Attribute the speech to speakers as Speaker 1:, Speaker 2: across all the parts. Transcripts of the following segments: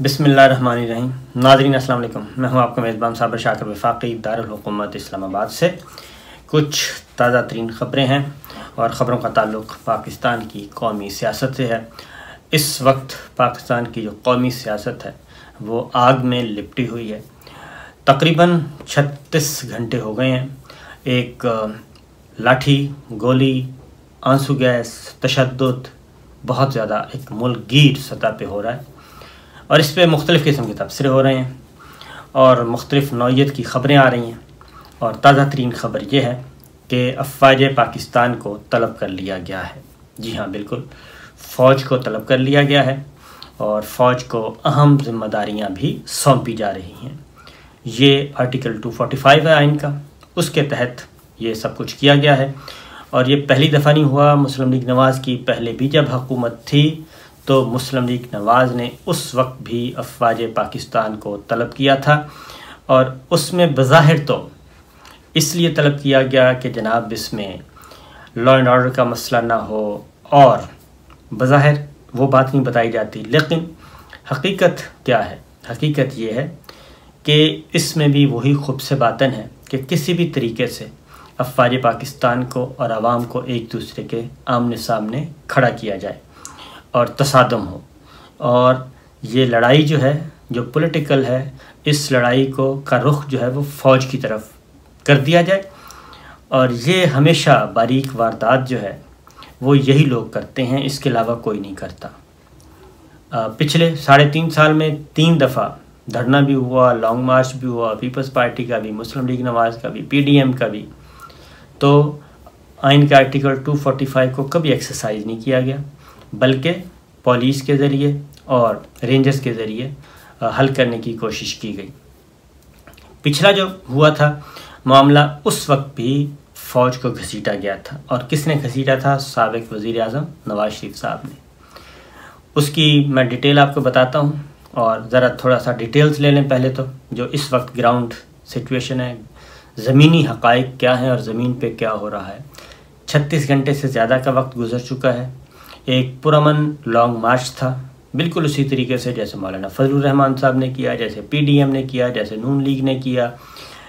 Speaker 1: بسم اللہ الرحمن الرحیم۔ ناظرین السلام علیکم، میں ہوں آپ کا میزبان صابر شاکر وفاقی دارالحکومت اسلام آباد سے۔ کچھ تازہ ترین خبریں ہیں اور خبروں کا تعلق پاکستان کی قومی سیاست سے ہے۔ اس وقت پاکستان کی جو قومی سیاست ہے وہ آگ میں لپٹی ہوئی ہے۔ تقریباً 36 گھنٹے ہو گئے ہیں۔ ایک لاٹھی، گولی، آنسو گیس، تشدد بہت زیادہ ایک ملک گیر سطح پہ ہو رہا ہے، اور اس پہ مختلف قسم کے تبصرے ہو رہے ہیں اور مختلف نوعیت کی خبریں آ رہی ہیں۔ اور تازہ ترین خبر یہ ہے کہ افواج پاکستان کو طلب کر لیا گیا ہے۔ جی ہاں، بالکل، فوج کو طلب کر لیا گیا ہے اور فوج کو اہم ذمہ داریاں بھی سونپی جا رہی ہیں۔ یہ آرٹیکل 245 ہے آئین کا، اس کے تحت یہ سب کچھ کیا گیا ہے، اور یہ پہلی دفعہ نہیں ہوا۔ مسلم لیگ نواز کی پہلے بھی جب حکومت تھی تو مسلم لیگ نواز نے اس وقت بھی افواج پاکستان کو طلب کیا تھا، اور اس میں بظاہر تو اس لیے طلب کیا گیا کہ جناب اس میں لا اینڈ آرڈر کا مسئلہ نہ ہو، اور بظاہر وہ بات نہیں بتائی جاتی، لیکن حقیقت کیا ہے؟ حقیقت یہ ہے کہ اس میں بھی وہی خوب سے باطن ہے کہ کسی بھی طریقے سے افواج پاکستان کو اور عوام کو ایک دوسرے کے آمنے سامنے کھڑا کیا جائے اور تصادم ہو، اور یہ لڑائی جو ہے، جو پولیٹیکل ہے، اس لڑائی کا رخ جو ہے وہ فوج کی طرف کر دیا جائے، اور یہ ہمیشہ باریک واردات جو ہے وہ یہی لوگ کرتے ہیں، اس کے علاوہ کوئی نہیں کرتا۔ پچھلے 3.5 سال میں 3 دفعہ دھرنا بھی ہوا، لانگ مارچ بھی ہوا، پیپلز پارٹی کا بھی، مسلم لیگ نواز کا بھی، پی ڈی ایم کا بھی، تو آئین کے آرٹیکل 245 کو کبھی ایکسرسائز نہیں کیا گیا، بلکہ پولیس کے ذریعے اور رینجرز کے ذریعے حل کرنے کی کوشش کی گئی۔ پچھلا جو ہوا تھا معاملہ، اس وقت بھی فوج کو گھسیٹا گیا تھا، اور کس نے گھسیٹا تھا؟ سابق وزیر اعظم نواز شریف صاحب نے۔ اس کی میں ڈیٹیل آپ کو بتاتا ہوں، اور ذرا تھوڑا سا ڈیٹیلز لے لیں پہلے تو، جو اس وقت گراؤنڈ سچویشن ہے، زمینی حقائق کیا ہیں اور زمین پہ کیا ہو رہا ہے۔ 36 گھنٹے سے زیادہ کا وقت گزر چکا ہے۔ ایک پرامن لانگ مارچ تھا، بالکل اسی طریقے سے جیسے مولانا فضل الرحمان صاحب نے کیا، جیسے پی ڈی ایم نے کیا، جیسے نون لیگ نے کیا،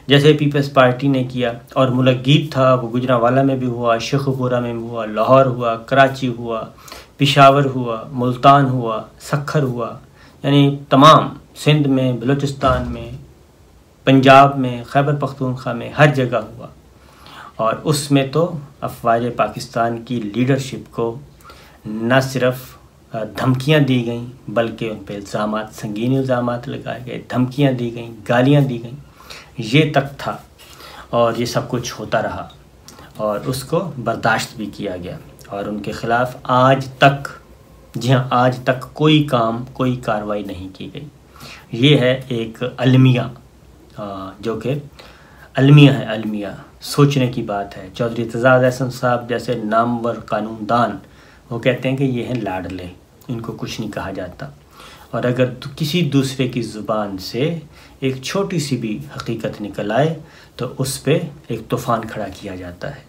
Speaker 1: جیسے پیپلز پارٹی نے کیا، اور ملک گیت تھا وہ گجرانوالہ میں بھی ہوا، شیخ پورہ میں بھی ہوا، لاہور ہوا، کراچی ہوا، پشاور ہوا، ملتان ہوا، سکھر ہوا، یعنی تمام سندھ میں، بلوچستان میں، پنجاب میں، خیبر پختونخوا میں، ہر جگہ ہوا۔ اور اس میں تو افواج پاکستان کی لیڈرشپ کو نہ صرف دھمکیاں دی گئیں، بلکہ ان پہ الزامات، سنگین الزامات لگائے گئے، دھمکیاں دی گئیں، گالیاں دی گئیں، یہ تک تھا، اور یہ سب کچھ ہوتا رہا، اور اس کو برداشت بھی کیا گیا، اور ان کے خلاف آج تک، جی ہاں، آج تک کوئی کارروائی نہیں کی گئی۔ یہ ہے ایک المیہ، جو کہ المیہ ہے، المیہ سوچنے کی بات ہے۔ چودھری اعتزاز احسن صاحب جیسے نامور قانون دان وہ کہتے ہیں کہ یہ ہیں لاڈلے، ان کو کچھ نہیں کہا جاتا، اور اگر کسی دوسرے کی زبان سے ایک چھوٹی سی بھی حقیقت نکل آئے تو اس پہ ایک طوفان کھڑا کیا جاتا ہے۔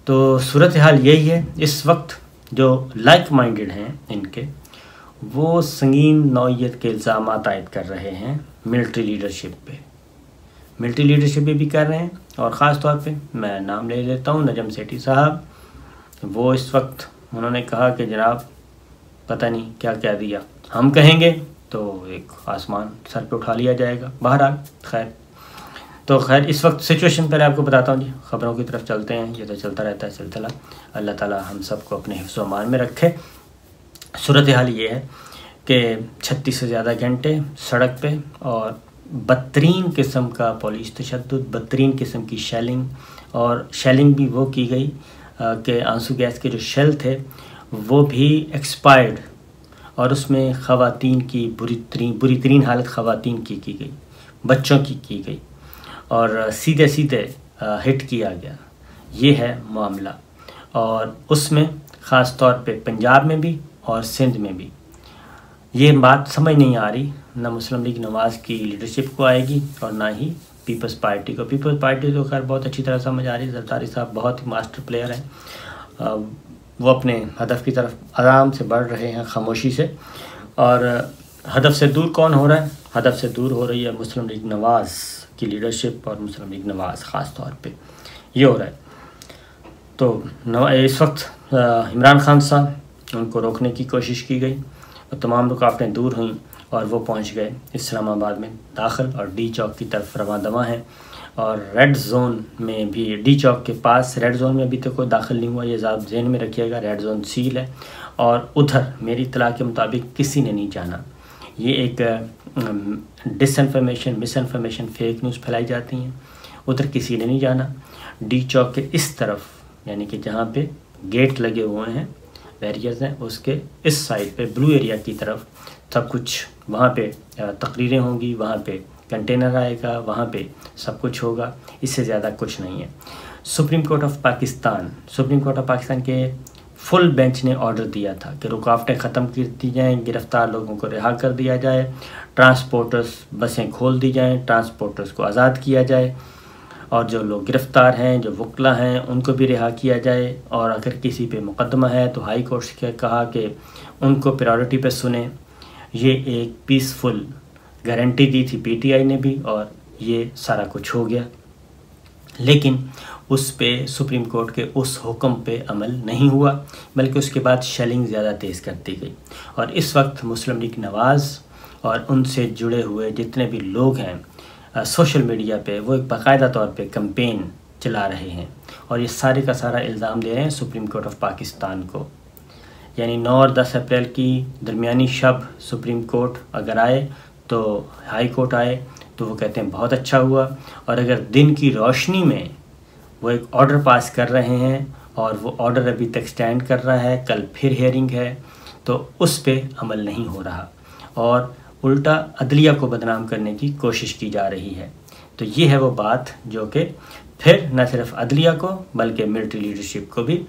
Speaker 1: تو صورتحال یہی ہے اس وقت۔ جو لائک مائنڈڈ ہیں ان کے، وہ سنگین نوعیت کے الزامات عائد کر رہے ہیں ملٹری لیڈرشپ پہ، ملٹری لیڈرشپ پہ بھی کر رہے ہیں، اور خاص طور پہ میں نام لے لیتا ہوں نجم سیٹھی صاحب۔ وہ اس وقت انہوں نے کہا کہ جناب پتہ نہیں کیا کہہ دیا، ہم کہیں گے تو ایک آسمان سر پہ اٹھا لیا جائے گا۔ بہرحال خیر اس وقت سچویشن پہلے آپ کو بتاتا ہوں، جی خبروں کی طرف چلتے ہیں، یہ تو چلتا رہتا ہے سلسلہ۔ اللہ تعالی ہم سب کو اپنے حفظ و امان میں رکھے۔ صورتحال یہ ہے کہ 36 سے زیادہ گھنٹے سڑک پہ، اور بدترین قسم کا پولیس تشدد، بدترین قسم کی شیلنگ بھی وہ کی گئی کہ آنسو گیس کے جو شیل تھے وہ بھی ایکسپائرڈ، اور اس میں خواتین کی بری ترین حالت خواتین کی گئی، بچوں کی گئی، اور سیدھے ہٹ کیا گیا۔ یہ ہے معاملہ، اور اس میں خاص طور پہ پنجاب میں بھی اور سندھ میں بھی یہ بات سمجھ نہیں آ رہی، نہ مسلم لیگ نواز کی لیڈرشپ کو آئے گی اور نہ ہی پیپلز پارٹی کو۔ پیپلز پارٹی تو خیر بہت اچھی طرح سمجھ آ رہی ہے، زرداری صاحب بہت ہی ماسٹر پلیئر ہیں، وہ اپنے ہدف کی طرف آرام سے بڑھ رہے ہیں خاموشی سے، اور ہدف سے دور کون ہو رہا ہے؟ ہدف سے دور ہو رہی ہے مسلم لیگ نواز کی لیڈرشپ اور مسلم لیگ نواز خاص طور پہ یہ ہو رہا ہے۔ تو اس وقت عمران خان صاحب ان کو روکنے کی کوشش کی گئی اور تمام رکاوٹیں دور ہوئیں اور وہ پہنچ گئے اسلام آباد میں داخل اور ڈی چوک کی طرف رواں دواں ہیں، اور ریڈ زون میں بھی ڈی چوک کے پاس ریڈ زون میں ابھی تک کوئی داخل نہیں ہوا، یہ ذات ذہن میں رکھیے گا، ریڈ زون سیل ہے اور ادھر میری اطلاع کے مطابق کسی نے نہیں جانا۔ یہ ایک ڈس انفارمیشن مس انفارمیشن فیک نیوز پھیلائی جاتی ہیں، ادھر کسی نے نہیں جانا۔ ڈی چوک کے اس طرف یعنی کہ جہاں پہ گیٹ لگے ہوئے ہیں بیریئرز ہیں اس کے اس سائڈ پہ بلو ایریا کی طرف سب کچھ، وہاں پہ تقریریں ہوں گی، وہاں پہ کنٹینر آئے گا، وہاں پہ سب کچھ ہوگا، اس سے زیادہ کچھ نہیں ہے۔ سپریم کورٹ آف پاکستان کے فل بینچ نے آرڈر دیا تھا کہ رکاوٹیں ختم کر دی جائیں، گرفتار لوگوں کو رہا کر دیا جائے، ٹرانسپورٹرز بسیں کھول دی جائیں، ٹرانسپورٹرز کو آزاد کیا جائے، اور جو لوگ گرفتار ہیں، جو وکلا ہیں، ان کو بھی رہا کیا جائے، اور اگر کسی پہ مقدمہ ہے تو ہائی کورٹ سے کہا کہ ان کو پریورٹی پہ سنیں۔ یہ ایک پیسفل گارنٹی دی تھی پی ٹی آئی نے بھی، اور یہ سارا کچھ ہو گیا، لیکن اس پہ سپریم کورٹ کے اس حکم پہ عمل نہیں ہوا، بلکہ اس کے بعد شیلنگ زیادہ تیز کر دی گئی، اور اس وقت مسلم لیگ نواز اور ان سے جڑے ہوئے جتنے بھی لوگ ہیں سوشل میڈیا پہ وہ ایک باقاعدہ طور پہ کمپین چلا رہے ہیں، اور یہ سارے کا سارا الزام دے رہے ہیں سپریم کورٹ آف پاکستان کو۔ یعنی 9 اور 10 اپریل کی درمیانی شب سپریم کورٹ اگر آئے تو ہائی کورٹ آئے تو وہ کہتے ہیں بہت اچھا ہوا، اور اگر دن کی روشنی میں وہ ایک آرڈر پاس کر رہے ہیں اور وہ آرڈر ابھی تک سٹینڈ کر رہا ہے، کل پھر ہیئرنگ ہے، تو اس پہ عمل نہیں ہو رہا اور الٹا عدلیہ کو بدنام کرنے کی کوشش کی جا رہی ہے۔ تو یہ ہے وہ بات جو کہ پھر نہ صرف عدلیہ کو بلکہ ملٹری لیڈرشپ کو بھی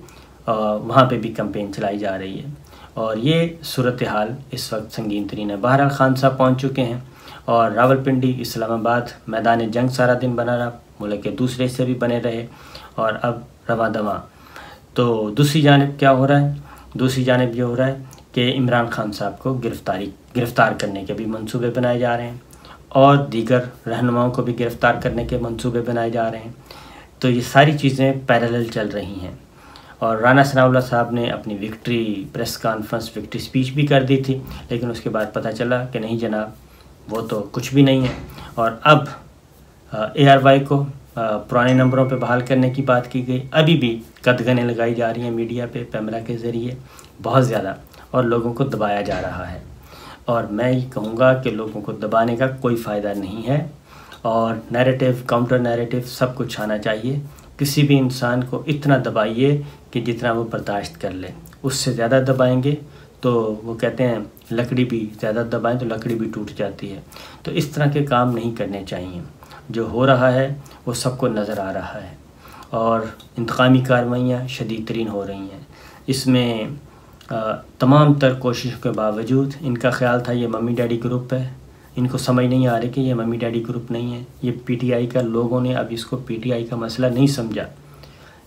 Speaker 1: وہاں پہ بھی کمپین چلائی جا رہی ہے، اور یہ صورتحال اس وقت سنگین ترین ہے۔ بہرحال خان صاحب پہنچ چکے ہیں، اور راولپنڈی اسلام آباد میدان جنگ سارا دن بنا رہا، ملک کے دوسرے حصے بھی بنے رہے، اور اب رواں دواں۔ تو دوسری جانب کیا ہو رہا ہے؟ دوسری جانب یہ ہو رہا ہے کہ عمران خان صاحب کو گرفتار کرنے کے بھی منصوبے بنائے جا رہے ہیں، اور دیگر رہنماؤں کو بھی گرفتار کرنے کے منصوبے بنائے جا رہے ہیں۔ تو یہ ساری چیزیں پیرالل چل رہی ہیں، اور رانا ثناءاللہ صاحب نے اپنی victory press conference victory speech بھی کر دی تھی، لیکن اس کے بعد پتہ چلا کہ نہیں جناب وہ تو کچھ بھی نہیں ہے، اور اب اے آر وائی کو پرانے نمبروں پہ بحال کرنے کی بات کی گئی۔ ابھی بھی قدغنیں لگائی جا رہی ہیں میڈیا پہ پیمرا کے ذریعے بہت زیادہ، اور لوگوں کو دبایا جا رہا ہے، اور میں یہ کہوں گا کہ لوگوں کو دبانے کا کوئی فائدہ نہیں ہے، اور نیریٹو کاؤنٹر نیریٹو سب کچھ آنا چاہیے۔ کسی بھی انسان کو اتنا دبائیے کہ جتنا وہ برداشت کر لے، اس سے زیادہ دبائیں گے تو وہ کہتے ہیں لکڑی بھی زیادہ دبائیں تو لکڑی بھی ٹوٹ جاتی ہے۔ تو اس طرح کے کام نہیں کرنے چاہیے۔ جو ہو رہا ہے وہ سب کو نظر آ رہا ہے، اور انتقامی کارروائیاں شدید ترین ہو رہی ہیں۔ اس میں تمام تر کوششوں کے باوجود ان کا خیال تھا یہ ممی ڈیڈی گروپ ہے، ان کو سمجھ نہیں آ رہی کہ یہ ممی ڈیڈی گروپ نہیں ہے، یہ پی ٹی آئی کا لوگوں نے اب اس کو پی ٹی آئی کا مسئلہ نہیں سمجھا۔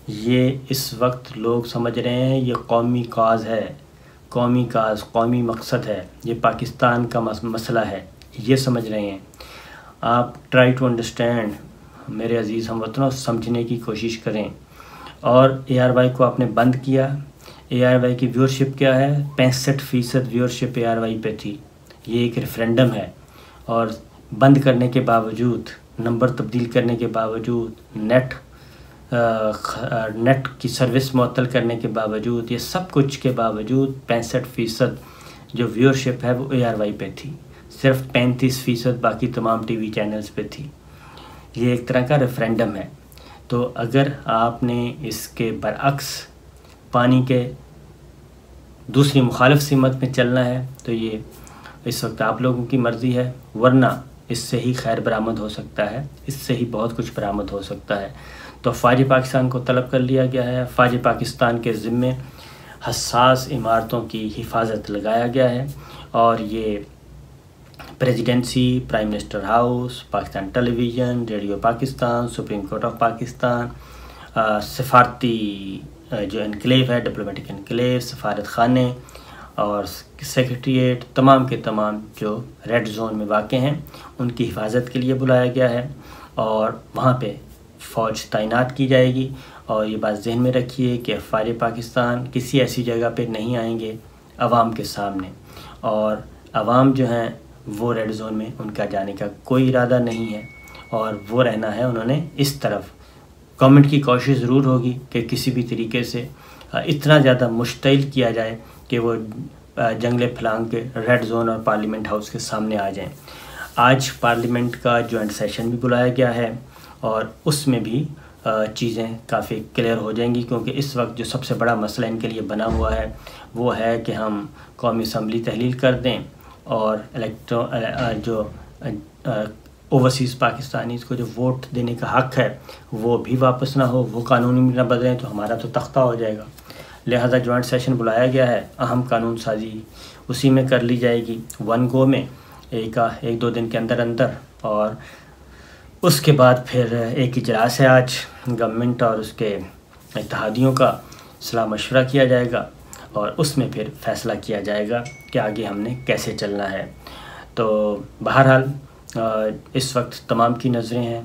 Speaker 1: یہ اس وقت لوگ سمجھ رہے ہیں یہ قومی کاز ہے، قومی کاز، قومی مقصد ہے، یہ پاکستان کا مسئلہ ہے، یہ سمجھ رہے ہیں۔ آپ ٹرائی ٹو انڈرسٹینڈ میرے عزیز ہم وطنوں، سمجھنے کی کوشش کریں۔ اور اے آر وائی کو آپ نے بند کیا، اے آر وائی کی ویورشپ کیا ہے؟ 65% ویورشپ اے آر وائی پہ تھی۔ یہ ایک ریفرینڈم ہے، اور بند کرنے کے باوجود، نمبر تبدیل کرنے کے باوجود، نیٹ کی سروس معطل کرنے کے باوجود، یہ سب کچھ کے باوجود 65% جو ویورشپ ہے وہ اے آر وائی پہ تھی، صرف 35% باقی تمام ٹی وی چینلز پہ تھی۔ یہ ایک طرح کا ریفرینڈم ہے۔ تو اگر آپ نے اس کے برعکس پانی کے دوسری مخالف سمت میں چلنا ہے تو یہ اس وقت آپ لوگوں کی مرضی ہے، ورنہ اس سے ہی خیر برآمد ہو سکتا ہے، اس سے ہی بہت کچھ برآمد ہو سکتا ہے۔ تو فوج پاکستان کو طلب کر لیا گیا ہے، فوج پاکستان کے ذمے حساس عمارتوں کی حفاظت لگایا گیا ہے، اور یہ presidency, prime minister house, Pakistan television, radio Pakistan, supreme court of Pakistan, سفارتی جو انکلیو ہے، ڈپلومیٹک انکلیو، سفارت خانے، اور سیکریٹریٹ تمام کے تمام جو ریڈ زون میں واقع ہیں ان کی حفاظت کے لیے بلایا گیا ہے، اور وہاں پہ فوج تعینات کی جائے گی۔ اور یہ بات ذہن میں رکھیے کہ افواج پاکستان کسی ایسی جگہ پہ نہیں آئیں گے عوام کے سامنے، اور عوام جو ہیں وہ ریڈ زون میں ان کا جانے کا کوئی ارادہ نہیں ہے، اور وہ رہنا ہے انہوں نے اس طرف۔ گورنمنٹ کی کوشش ضرور ہوگی کہ کسی بھی طریقے سے اتنا زیادہ مشتعل کیا جائے کہ وہ جنگل پھلانگ کے ریڈ زون اور پارلیمنٹ ہاؤس کے سامنے آ جائیں۔ آج پارلیمنٹ کا جوائنٹ سیشن بھی بلایا گیا ہے، اور اس میں بھی چیزیں کافی کلیئر ہو جائیں گی، کیونکہ اس وقت جو سب سے بڑا مسئلہ ان کے لیے بنا ہوا ہے وہ ہے کہ ہم قومی اسمبلی تحلیل کر دیں، اور جو اوورسیز پاکستانیز کو جو ووٹ دینے کا حق ہے وہ بھی واپس نہ ہو، وہ قانون بھی نہ بدلیں تو ہمارا تو تختہ ہو جائے گا۔ لہذا جوائنٹ سیشن بلایا گیا ہے، اہم قانون سازی اسی میں کر لی جائے گی ون گو میں، ایک دو دن کے اندر اندر، اور اس کے بعد پھر ایک اجلاس ہے آج گورنمنٹ اور اس کے اتحادیوں کا، صلاح مشورہ کیا جائے گا، اور اس میں پھر فیصلہ کیا جائے گا کہ آگے ہم نے کیسے چلنا ہے۔ تو بہرحال اس وقت تمام کی نظریں ہیں،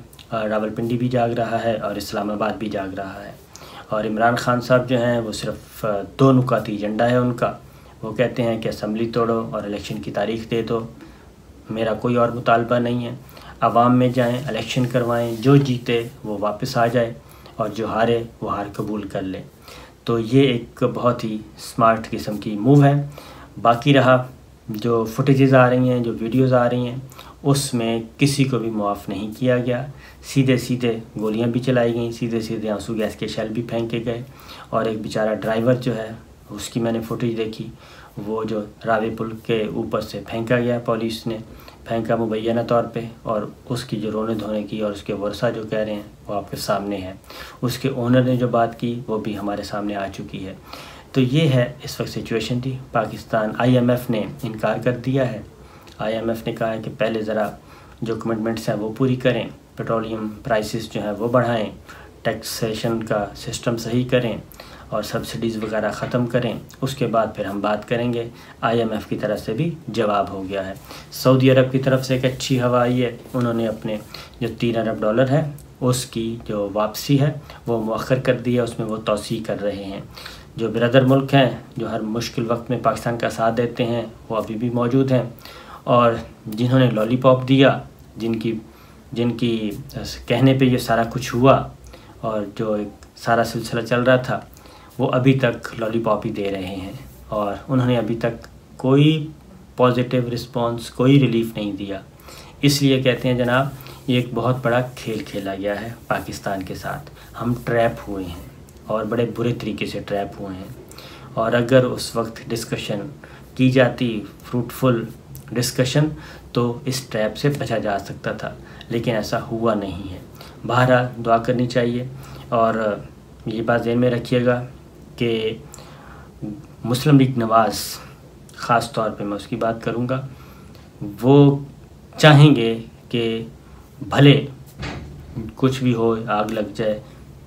Speaker 1: راولپنڈی بھی جاگ رہا ہے اور اسلام آباد بھی جاگ رہا ہے، اور عمران خان صاحب جو ہیں وہ صرف دو نکاتی ایجنڈا ہے ان کا۔ وہ کہتے ہیں کہ اسمبلی توڑو اور الیکشن کی تاریخ دے دو، میرا کوئی اور مطالبہ نہیں ہے، عوام میں جائیں، الیکشن کروائیں، جو جیتے وہ واپس آ جائے اور جو ہارے وہ ہار قبول کر لے۔ تو یہ ایک بہت ہی سمارٹ قسم کی موو ہے۔ باقی رہا جو فوٹیجز آ رہی ہیں، جو ویڈیوز آ رہی ہیں، اس میں کسی کو بھی معاف نہیں کیا گیا، سیدھے گولیاں بھی چلائی گئیں، سیدھے آنسو گیس کے شیل بھی پھینکے گئے، اور ایک بیچارہ ڈرائیور جو ہے اس کی میں نے فوٹیج دیکھی، وہ جو راوی پل کے اوپر سے پھینکا گیا، پولیس نے پھینکا مبینہ طور پہ، اور اس کی جو رونے دھونے کی اور اس کے ورثہ جو کہہ رہے ہیں وہ آپ کے سامنے ہے، اس کے اونر نے جو بات کی وہ بھی ہمارے سامنے آ چکی ہے۔ تو یہ ہے اس وقت سچویشن تھی پاکستان۔ آئی ایم ایف نے انکار کر دیا ہے، آئی ایم ایف نے کہا ہے کہ پہلے ذرا جو کمٹمنٹس ہیں وہ پوری کریں، پیٹرولیم پرائسز جو ہیں وہ بڑھائیں، ٹیکسیشن کا سسٹم صحیح کریں، اور سبسڈیز وغیرہ ختم کریں، اس کے بعد پھر ہم بات کریں گے۔ آئی ایم ایف کی طرف سے بھی جواب ہو گیا ہے۔ سعودی عرب کی طرف سے ایک اچھی ہوا آئی ہے، انہوں نے اپنے جو $3 ارب ہے اس کی جو واپسی ہے وہ مؤخر کر دی ہے، اس میں وہ توسیع کر رہے ہیں۔ جو برادر ملک ہیں جو ہر مشکل وقت میں پاکستان کا ساتھ دیتے ہیں وہ ابھی بھی موجود ہیں، اور جنہوں نے لالی پاپ دیا، جن کی کہنے پہ یہ سارا کچھ ہوا اور جو ایک سارا سلسلہ چل رہا تھا، وہ ابھی تک لالی پاپ ہی دے رہے ہیں، اور انہوں نے ابھی تک کوئی پازیٹیو رسپانس، کوئی ریلیف نہیں دیا۔ اس لیے کہتے ہیں جناب یہ ایک بہت بڑا کھیل کھیلا گیا ہے پاکستان کے ساتھ، ہم ٹریپ ہوئے ہیں اور بڑے برے طریقے سے ٹریپ ہوئے ہیں، اور اگر اس وقت ڈسکشن کی جاتی، فروٹفل ڈسکشن، تو اس ٹریپ سے بچا جا سکتا تھا، لیکن ایسا ہوا نہیں ہے۔ بہرحال دعا کرنی چاہیے، اور یہ بات ذہن میں رکھیے گا کہ مسلم لیگ نواز، خاص طور پہ میں اس کی بات کروں گا، وہ چاہیں گے کہ بھلے کچھ بھی ہو، آگ لگ جائے،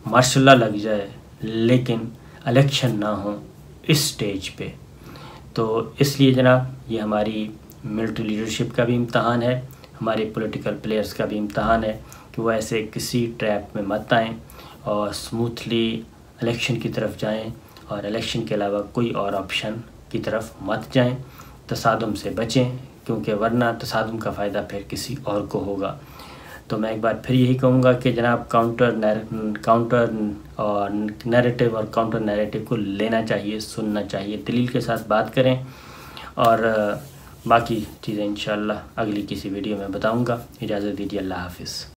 Speaker 1: ماشاء اللہ لگ جائے، لیکن الیکشن نہ ہو اس سٹیج پہ۔ تو اس لیے جناب یہ ہماری ملٹری لیڈرشپ کا بھی امتحان ہے، ہمارے پولیٹیکل پلیئرز کا بھی امتحان ہے کہ وہ ایسے کسی ٹریپ میں مت آئیں اور سموتھلی الیکشن کی طرف جائیں، اور الیکشن کے علاوہ کوئی اور آپشن کی طرف مت جائیں، تصادم سے بچیں، کیونکہ ورنہ تصادم کا فائدہ پھر کسی اور کو ہوگا۔ تو میں ایک بار پھر یہی کہوں گا کہ جناب کاؤنٹر اور نیریٹو اور کاؤنٹر نیریٹو کو لینا چاہیے، سننا چاہیے، دلیل کے ساتھ بات کریں، اور باقی چیزیں انشاءاللہ اگلی کسی ویڈیو میں بتاؤں گا۔ اجازت دیجیے، اللہ حافظ۔